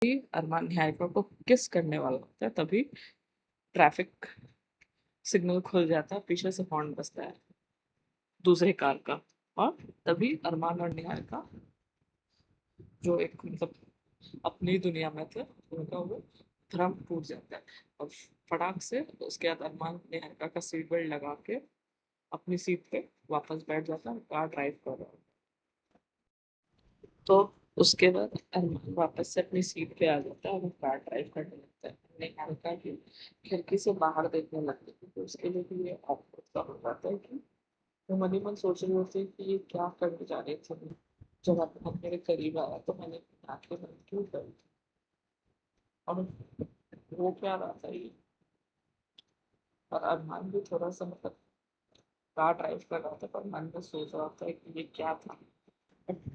कि अरमान निहारिका को किस करने वाला होता है, तभी ट्रैफिक सिग्नल खुल जाता है, पीछे से हॉर्न बजता है दूसरी कार का। और तभी अरमान और निहारिका जो एक मतलब अपनी दुनिया में थे, उनका वो भ्रम टूट जाता है। और फटाक से उसके बाद अरमान निहारिका का सीट बेल्ट लगा के अपनी सीट पे वापस बैठ जाता है, कार ड्राइव कर रहा है। तो उसके बाद अरमान वापस से अपनी सीट पे आ जाता है और वो कार ड्राइव करने लगता है। निहारिका की खिड़की से बाहर देखने लगती है, तो उसके लिए भी ये awkward सा हो जाता है कि वो मन ही मन सोच रही होती है कि ये क्या करने जा रहे थे। जब अरमान मेरे करीब आया तो मैंने आंखें बंद क्यों करी, और वो क्या रहा था ये। और अरमान भी थोड़ा सा मतलब कार ड्राइव कर रहा था, पर मन में सोच रहा था कि ये क्या था। बट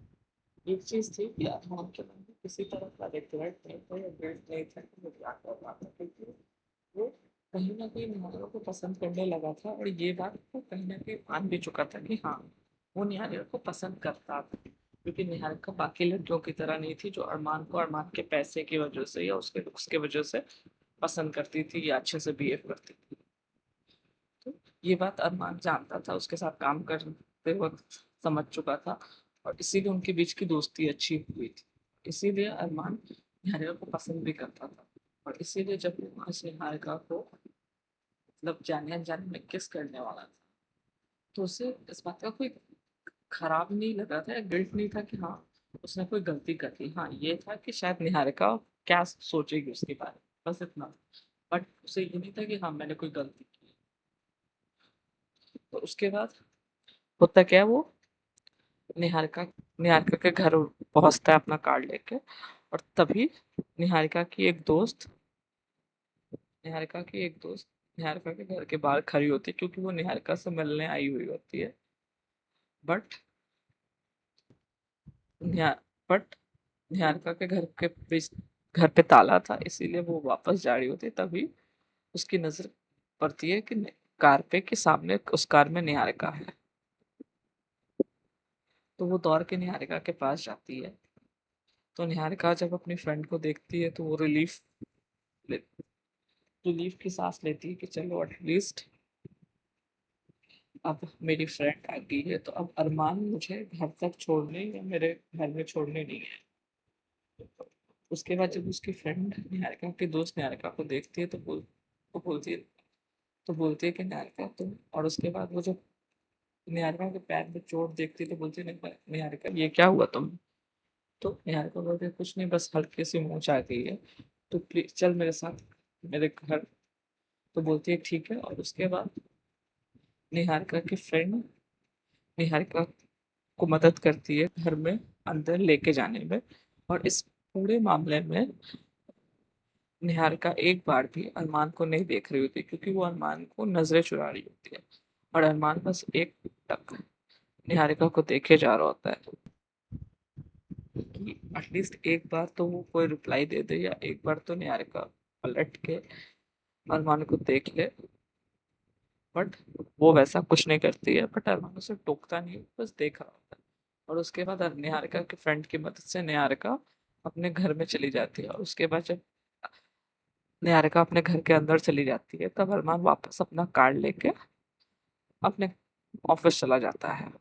एक चीज थी कि अरमान के मन में किसी तरह का रिग्रेट नहीं था या गिल्ट नहीं था कि वो क्या कर रहा था, क्योंकि वो कहीं ना कहीं निहारिका को पसंद करने लगा था, और ये बात वो कहीं ना कहीं मान भी चुका था कि हाँ, वो निहारिका को पसंद करता था। क्योंकि निहारिका बाकी लड़कियों की तरह नहीं थी जो अरमान को अरमान के पैसे की वजह से या उसके लुक्स की वजह से पसंद करती थी या अच्छे से बिहेव करती थी। तो ये बात अरमान जानता था, उसके साथ काम करते वक्त समझ चुका था, और इसीलिए उनके बीच की दोस्ती अच्छी हुई थी। इसीलिए अरमान निहारिका को पसंद भी करता था। और इसीलिए जब वो वहां से निहारिका को मतलब जाने अनजाने में किस करने वाला था, तो उसे इस बात का कोई खराब नहीं लगा था या गिल्ट नहीं था कि हाँ, उसने कोई गलती कर दी। हाँ, ये था कि शायद निहारिका क्या सोचेगी उसके बारे में, बस इतना। बट उसे ये नहीं था कि हाँ, मैंने कोई गलती की। तो उसके बाद होता क्या है, वो निहारिका निहारिका के घर पहुंचता है अपना कार्ड लेके। और तभी निहारिका की एक दोस्त निहारिका की एक दोस्त निहारिका के घर के बाहर खड़ी होती है, क्योंकि वो निहारिका से मिलने आई हुई होती है। बट निहा बट निहारिका के घर पे ताला था, इसीलिए वो वापस जा रही होती है। तभी उसकी नजर पड़ती है कि कार पे कि सामने उस कार में निहारिका है। तो वो दौड़ के निहारिका के पास जाती है। तो निहारिका जब अपनी फ्रेंड को देखती है तो वो रिलीफ की सांस लेती है कि चलो एटलीस्ट अब मेरी फ्रेंड आ गई है, तो अब अरमान मुझे घर तक छोड़ने या मेरे घर में छोड़ने नहीं है। उसके बाद जब उसकी फ्रेंड निहारिका की दोस्त निहारिका को देखती है तो बोलती है कि निहारिका तुम। और उसके बाद वो जब निहारिका के पैर में चोट देखती है तो बोलती है, निहारिका ये क्या हुआ तुम। तो निहारिका बोलती है, कुछ नहीं, बस हल्की सी मोच आ गई है, तो प्लीज चल मेरे साथ मेरे घर। तो बोलती है ठीक है। और उसके बाद निहारिका की फ्रेंड निहारिका को मदद करती है घर में अंदर लेके जाने में। और इस पूरे मामले में निहारिका एक बार भी अरमान को नहीं देख रही होती, क्योंकि वो अरमान को नजरें चुरा रही होती है। और अरमान बस एक टक निहारिका को देखे जा रहा होता है कि एटलीस्ट एक बार तो वो कोई रिप्लाई दे दे, या एक बार तो निहारिका पलट के अरमान को देख ले। बट वो वैसा कुछ नहीं करती है। बट अरमान उसे टोकता नहीं है, बस देख रहा होता है। और उसके बाद निहारिका के फ्रेंड की मदद से निहारिका अपने घर में चली जाती है। और उसके बाद जब निहारिका अपने घर के अंदर चली जाती है, तब अरमान वापस अपना कार्ड लेके अपने ऑफिस चला जाता है।